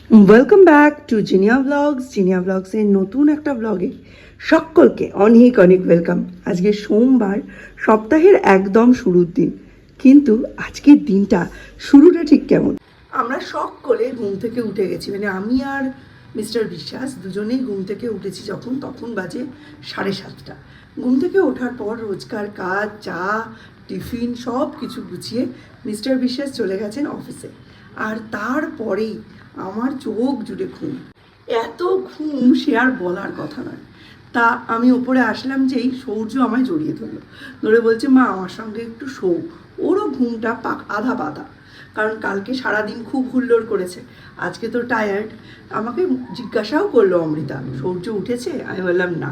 Welcome back to Zinnia blogs. Zinnia ব্লগসের নতুন একটা ব্লগে সকলকে অনেক অনেক ওয়েলকাম। আজকে সোমবার, সপ্তাহের একদম শুরুর দিন, কিন্তু আজকের দিনটা শুরুটা ঠিক কেমন। আমরা সকলে ঘুম থেকে উঠে গেছি, মানে আমি আর মিস্টার বিশ্বাস দুজনেই ঘুম থেকে উঠেছি। তখন বাজে 7:30। ঘুম থেকে ওঠার পর রোজকার কাজ, চা, টিফিন সব কিছু গুছিয়ে মিস্টার বিশ্বাস চলে গেছেন অফিসে। আর তারপরেই আমার চোখ জুড়ে ঘুম, এত ঘুম সে আর বলার কথা নয়। তা আমি ওপরে আসলাম যেই সৌর্য আমায় জড়িয়ে ধরলো, ধরে বলছে মা আমার সঙ্গে একটু শো। ওরও ঘুমটা আধা বাঁধা, কারণ কালকে সারাদিন খুব হুল্লোড় করেছে, আজকে তো টায়ার্ড। আমাকে জিজ্ঞাসাও করলো অমৃতা, সৌর্য উঠেছে? আমি বললাম না,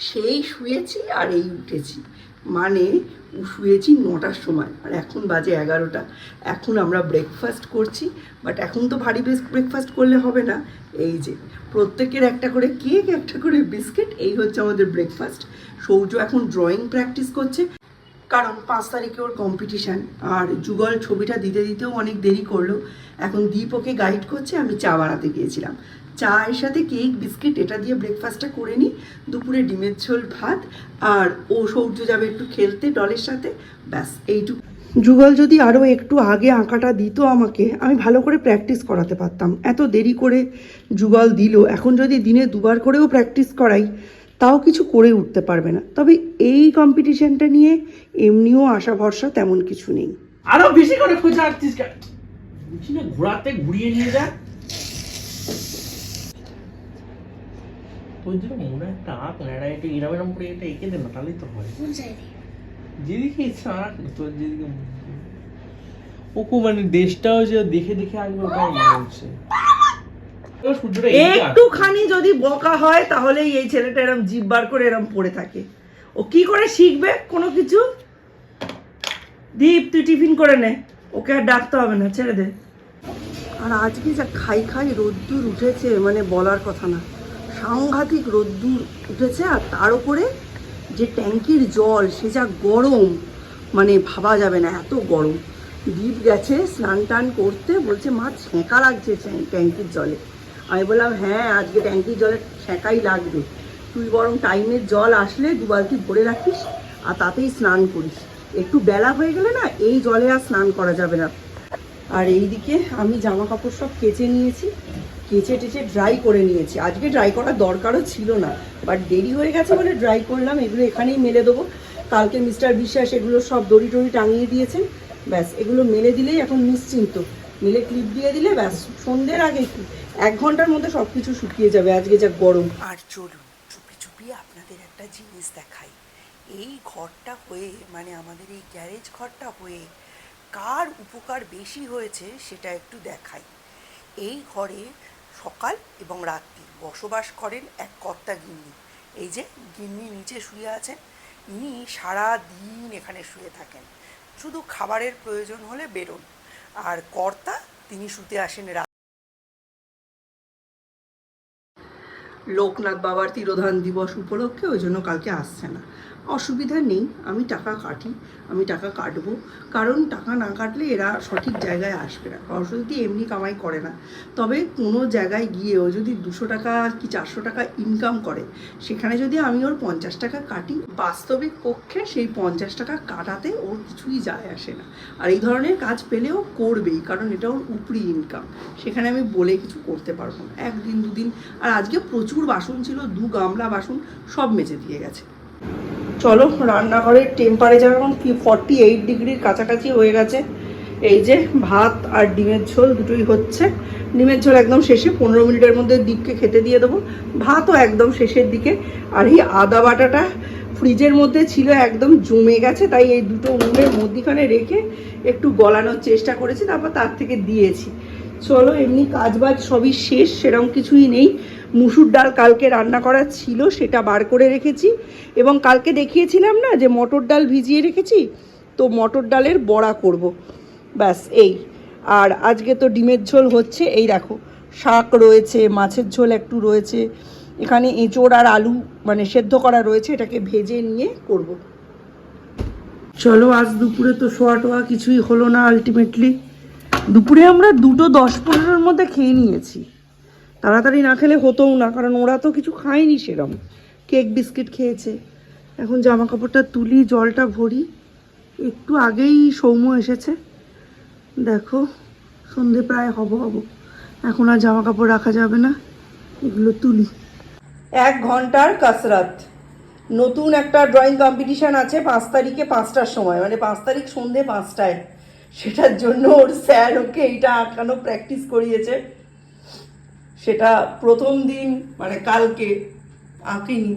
সেই শুয়েছি আর এই উঠেছি, মানে শুয়েছি 9টার সময় আর এখন বাজে 11টা। এখন আমরা ব্রেকফাস্ট করছি, বাট এখন তো ভারী ব্রেকফাস্ট করলে হবে না। এই যে প্রত্যেকের একটা করে কেক, একটা করে বিস্কিট, এই হচ্ছে আমাদের ব্রেকফাস্ট। সৌর্য এখন ড্রয়িং প্র্যাকটিস করছে, কারণ 5 তারিখে ওর কম্পিটিশান। আর যুগল ছবিটা দিতে দিতেও অনেক দেরি করলো। এখন দীপ ওকে গাইড করছে, আমি চা বানাতে গিয়েছিলাম। চায়ের সাথে কেক, বিস্কিট এটা দিয়ে ব্রেকফাস্টটা করে নিই। দুপুরে ডিমের ঝোল, ভাত, আর ও সৌর্য যাবে একটু খেলতে ডলের সাথে, ব্যাস এইটুকু। যুগল যদি আরও একটু আগে আঁকাটা দিত আমাকে, আমি ভালো করে প্র্যাকটিস করাতে পারতাম। এত দেরি করে যুগল দিল, এখন যদি দিনে 2বার করেও প্র্যাকটিস করাই তাও কিছু করে উঠতে পারবে না। তবে এই কম্পিটিশনটা নিয়ে এমনিও আশা ভরসা তেমন কিছু নেই। আরো বেশি করে খোঁজা আসছিস বুঝি না, ঘোরাতে ঘুরিয়ে নিয়ে যা। তোর জন্য মনে একটা আঁক না, এটা এরম করে এটা এঁকে দে না, তাহলেই তো হয়। যেদিকে ইচ্ছা আঁক, তোর যেদিকে ওকু মানে দেশটাও যে দেখে দেখে আঁকবে ওটাই মনে হচ্ছে। একটুখানি যদি বকা হয় তাহলে এই ছেলেটা এরম জিভ বার করে এরম পড়ে থাকে। ও কি করে শিখবে কোনো কিছু? দীপ তুই টিফিন করে নে, ওকে আর ডাকতে হবে না, ছেড়ে দে। আর আজকে যা খাই রোদ্দুর উঠেছে, মানে বলার কথা না, সাংঘাতিক রোদ্দুর উঠেছে। আর তার উপরে যে ট্যাঙ্কির জল সে যা গরম, মানে ভাবা যাবে না এত গরম। দীপ গেছে স্নান টান করতে, বলছে মা ছ্যাঁকা লাগছে ট্যাঙ্কির জলে। আমি বললাম হ্যাঁ আজকে ট্যাঙ্কির জলে ছ্যাঁকাই লাগবে, তুই বরং টাইমের জল আসলে 2 বালতি ভরে রাখিস আর তাতেই স্নান করিস। একটু বেলা হয়ে গেলে না এই জলে আর স্নান করা যাবে না। আর এইদিকে আমি জামা কাপড় সব কেচে নিয়েছি, কেচে টেচে ড্রাই করে নিয়েছি। আজকে ড্রাই করার দরকারও ছিল না, বাট দেরি হয়ে গেছে বলে ড্রাই করলাম। এগুলো এখানেই মেলে দেবো। কালকে মিস্টার বিশ্বাস এগুলো সব দড়ি টড়ি টাঙিয়ে দিয়েছেন, ব্যাস এগুলো মেলে দিলেই এখন নিশ্চিন্ত। মেলে ক্লিপ দিয়ে দিলে ব্যাস সন্ধ্যের আগে 1 ঘন্টার মধ্যে সব কিছু শুকিয়ে যাবে, আজকে যা গরম। আর চলুন চুপি চুপি আপনাদের একটা জিনিস দেখাই। এই ঘরটা হয়ে, মানে আমাদের এই গ্যারেজ ঘরটা হয়ে কার উপকার বেশি হয়েছে সেটা একটু দেখাই। এই ঘরে সকাল এবং রাত্রি বসবাস করেন এক কর্তা গিন্নি। এই যে গিন্নি নিচে শুয়ে আছেন, ইনি সারা দিন এখানে শুয়ে থাকেন, শুধু খাবারের প্রয়োজন হলে বেরোন। আর কর্তা তিনি শুতে আসেন লোকনাথ বাবার তিরোধান দিবস উপলক্ষে, ওই জন্য কালকে আসছে না। অসুবিধা নেই, আমি টাকা কাটি, আমি টাকা কাটবো, কারণ টাকা না কাটলে এরা সঠিক জায়গায় আসবে না। সরস্বতী এমনি কামাই করে না। তবে কোনো জায়গায় গিয়েও যদি 200 টাকা কি 400 টাকা ইনকাম করে, সেখানে যদি আমি ওর 50 টাকা কাটি, বাস্তবিক পক্ষে সেই 50 টাকা কাটাতে ওর কিছুই যায় আসে না। আর এই ধরনের কাজ পেলেও করবেই, কারণ এটা ওর উপরি ইনকাম, সেখানে আমি বলে কিছু করতে পারবো না। 1 দিন 2 দিন। আর আজকে প্রচুর বাসন ছিল, 2 গামলা বাসন সব মেজে দিয়ে গেছে। চলো, রান্নাঘরের টেম্পারেচার এখন 48 ডিগ্রির কাছাকাছি হয়ে গেছে। এই যে ভাত আর ডিমের ঝোল দুটোই হচ্ছে। ডিমের ঝোল একদম শেষে, 15 মিনিটের মধ্যে দীপকে খেতে দিয়ে দেবো। ভাতও একদম শেষের দিকে। আর এই আদা বাটাটা ফ্রিজের মধ্যে ছিল, একদম জমে গেছে, তাই এই দুটো উনুনের মধ্যিখানে রেখে একটু গলানোর চেষ্টা করেছি, তারপর তার থেকে দিয়েছি। চলো, এমনি কাজবাজ সবই শেষ, সেরকম কিছুই নেই। মুসুর ডাল কালকে রান্না করা ছিল, সেটা বার করে রেখেছি। এবং কালকে দেখিয়েছিলাম না যে মটর ডাল ভিজিয়ে রেখেছি, তো মটর ডালের বড়া করব, ব্যাস এই। আর আজকে তো ডিমের ঝোল হচ্ছে, এই দেখো শাক রয়েছে, মাছের ঝোল একটু রয়েছে, এখানে এঁচোড় আর আলু মানে সেদ্ধ করা রয়েছে, এটাকে ভেজে নিয়ে করব। চলো, আজ দুপুরে তো শোয়া টোয়া কিছুই হলো না আলটিমেটলি। দুপুরে আমরা 2:10-15-এর মধ্যে খেয়ে নিয়েছি। তাড়াতাড়ি না খেলে হতোও না, কারণ ওরা তো কিছু খায়নি সেরম, কেক বিস্কিট খেয়েছে। এখন জামা কাপড়টা তুলি, জলটা ভরি। একটু আগেই সৌম্য এসেছে, দেখো সন্ধে প্রায় হব। এখন আর জামা কাপড় রাখা যাবে না, এগুলো তুলি। 1 ঘন্টার কাসরাত। নতুন একটা ড্রয়িং কম্পিটিশান আছে 5 তারিখে 5টার সময়, মানে 5 তারিখ সন্ধে 5টায়। সেটার জন্য ওর স্যার ওকে এইটা আঁকানো প্র্যাকটিস করিয়েছে। সেটা প্রথম দিন মানে কালকে আঁকিনি,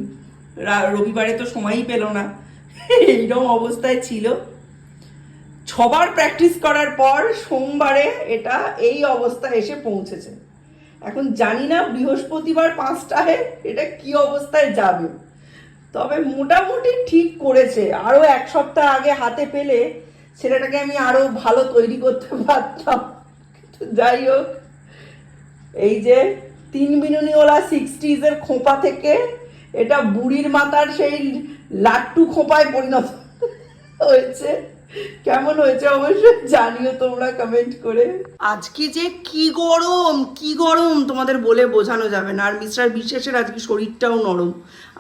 রবিবারে তো সময়ই পেল না, এইরকম অবস্থায় ছিল। 6বার প্র্যাকটিস করার পর সোমবারে এটা এই অবস্থায় এসে পৌঁছেছে। এখন জানি না বৃহস্পতিবার 5টায় এটা কি অবস্থায় যাবে, তবে মোটামুটি ঠিক করেছে। আরও 1 সপ্তাহ আগে হাতে পেলে ছেলেটাকে আমি আরো ভালো তৈরি করতে পারতাম। যাই হোক, এই যে 3 বিনুনিওয়ালা 60s খোঁপা থেকে এটা বুড়ির মাথার সেই লাট্টু খোঁপায় পরিণত হয়েছে। কেমন হয়েছে অবশ্যই জানিও তোমরা কমেন্ট করে। আজকে যে কি গরম তোমাদের বলে বোঝানো যাবে না। আর মিস্টার বিশেষের আজকে শরীরটাও নরম।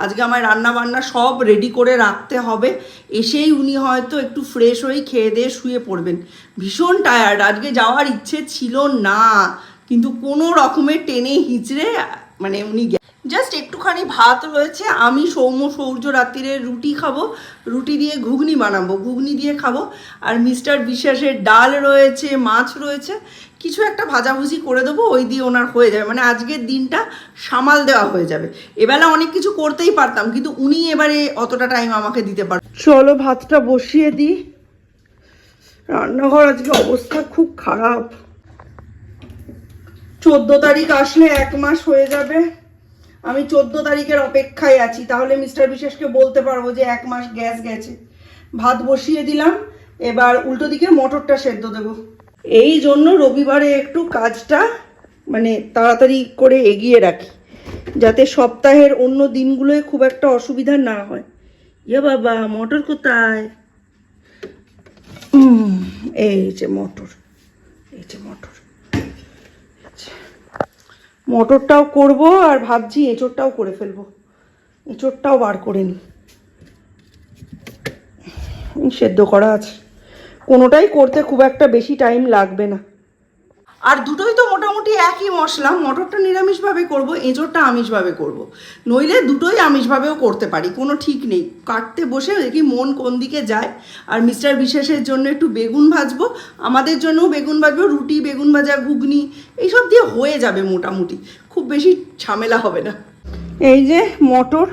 আজকে আমায় রান্না বান্না সব রেডি করে রাখতে হবে। এসেই উনি হয়তো একটু ফ্রেশ হয়ে খেয়ে দিয়ে শুয়ে পড়বেন। ভীষণ টায়ার্ড, আজকে যাওয়ার ইচ্ছে ছিল না, কিন্তু কোনো রকমের টেনে হিচড়ে মানে উনি জাস্ট একটুখানি ভাত রয়েছে। আমি সৌর্য রাত্রিরে রুটি খাবো, রুটি দিয়ে ঘুগনি বানাবো, ঘুগনি দিয়ে খাবো। আর মিস্টার বিশ্বাসের ডাল রয়েছে, মাছ রয়েছে, কিছু একটা ভাজাভুজি করে দেবো, ওই দিয়ে ওনার হয়ে যাবে। মানে আজকের দিনটা সামাল দেওয়া হয়ে যাবে। এবেলা অনেক কিছু করতেই পারতাম, কিন্তু উনি এবারে অতটা টাইম আমাকে দিতে পারেন। চলো ভাতটা বসিয়ে দিই। রান্নাঘর আজকে অবস্থা খুব খারাপ। 14 তারিখ আসলে 1 মাস হয়ে যাবে। আমি 14 তারিখের অপেক্ষায় আছি, তাহলে মিস্টার বিশেষকে বলতে পারবো যে 1 মাস গ্যাস গেছে। ভাত বসিয়ে দিলাম, এবার উল্টো দিকে মটরটা সেদ্ধ দেবো। এই জন্য রবিবারে একটু কাজটা মানে তাড়াতাড়ি করে এগিয়ে রাখি, যাতে সপ্তাহের অন্য দিনগুলোয় খুব একটা অসুবিধা না হয়। ইয়ে বাবা, মটর কোথায়? এই যে মটর, এই যে মটর। মটরটাও করব, আর ভাবছি এঁচোড়টাও করে ফেলবো। এঁচোড়টাও বার করে নিই, সেদ্ধ করা আছে। কোনোটাই করতে খুব একটা বেশি টাইম লাগবে না। আর দুটোই তো মোটামুটি একই মশলা। মটরটা নিরামিষভাবে করব, এঁচোড়টা আমিষভাবে করব। নইলে দুটোই আমিষভাবেও করতে পারি, কোনো ঠিক নেই। কাটতে বসে দেখি মন কোন দিকে যায়। আর মিস্টার বিশেষের জন্য একটু বেগুন ভাজবো, আমাদের জন্যও বেগুন ভাজবো। রুটি, বেগুন ভাজা, ঘুগনি এইসব দিয়ে হয়ে যাবে মোটামুটি, খুব বেশি ঝামেলা হবে না। এই যে মটর,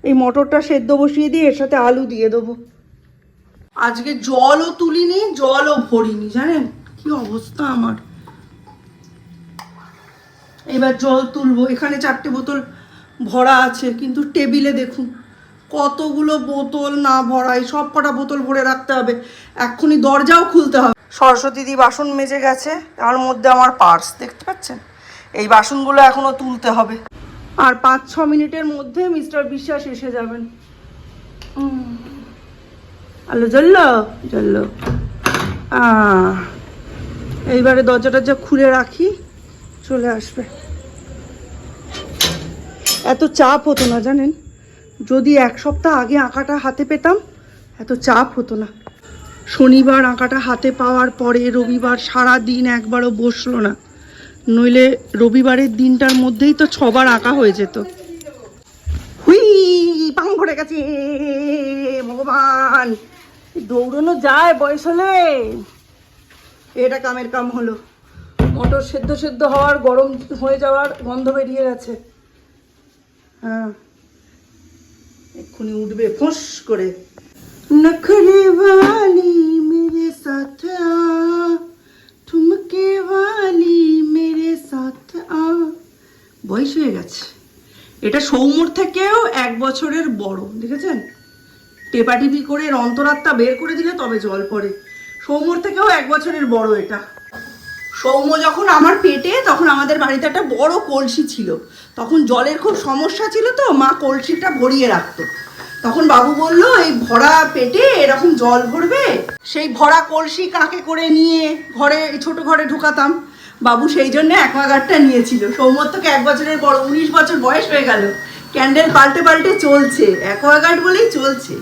এই মটরটা সেদ্ধ বসিয়ে দিয়ে এর সাথে আলু দিয়ে দেবো। আজকে জলও তুলিনি, জলও ভরিনি, জানেন কি অবস্থা আমার। এবার জল তুলবো। এখানে 4টে বোতল ভরা আছে, কিন্তু টেবিলে দেখুন কতগুলো বোতল না ভরাই। সব কটা বোতল ভরে রাখতে হবে, এক্ষুনি দরজাও খুলতে হবে। সরস্বতী দি বাসন মেজে গেছে, তার মধ্যে আমার পার্স দেখতে পাচ্ছেন। এই বাসনগুলো এখনো তুলতে হবে। আর 5-6 মিনিটের মধ্যে মিস্টার বিশ্বাস এসে যাবেন। আলো জ্বললো। এইবারে দরজাটা খুলে রাখি, চলে আসবে। এত চাপ হতো না জানেন, যদি 1 সপ্তাহ আগে আঁকাটা হাতে পেতাম এত চাপ হতো না। শনিবার আঁকাটা হাতে পাওয়ার পরে রবিবার সারা দিন একবারও বসলো না, নইলে রবিবারের দিনটার মধ্যেই তো 6বার আঁকা হয়ে যেত। হুই, পাং ভরে গেছে ভগবান। দৌড়ানো যায় বয়স হলে, এটা কামের কাম হলো। মটর সেদ্ধ হওয়ার, গরম হয়ে যাওয়ার গন্ধ বেরিয়ে গেছে। হ্যাঁ, এক্ষুনি উঠবে ফোঁস করে। নখরে वाली मेरे साथ आ, ठुमके वाली मेरे साथ आ। বয়স হয়ে গেছে। এটা সৌম্যর থেকেও 1 বছরের বড়, দেখেছেন? টেপাটিপি করে অন্তরাত্মা বের করে দিলে তবে জল পড়ে। সৌম্যর থেকেও 1 বছরের বড় এটা। সৌম্য যখন আমার পেটে, তখন আমাদের বাড়িতে একটা বড় কলসি ছিল। তখন জলের খুব সমস্যা ছিল, তো মা কলসিটা ভরিয়ে রাখতো। তখন বাবু বলল এই ভরা পেটে এরকম জল ভরবে, সেই ভরা কলসি কাকে করে নিয়ে ঘরে, ছোট ঘরে ঢুকাতাম। বাবু সেই জন্য অ্যাকোয়াগার্ডটা নিয়েছিল। সৌমত্তকে 1 বছরের বড়, 19 বছর বয়স হয়ে গেল, ক্যান্ডেল পাল্টে পাল্টে চলছে, অ্যাকোয়াগার্ড বলেই চলছে।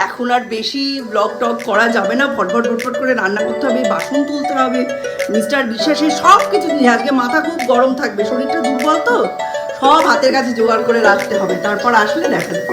এখন আর বেশি ব্লগ টগ করা যাবে না, ভটভট ভটভট করে রান্না করতে হবে, বাসন তুলতে হবে, মিস্টার বিশ্বাসের সব কিছু নিয়ে আজকে মাথা খুব গরম থাকবে, শরীরটা দুর্বল তো, সব হাতের কাছে জোগাড় করে রাখতে হবে, তারপর আসলে দেখা যাবে।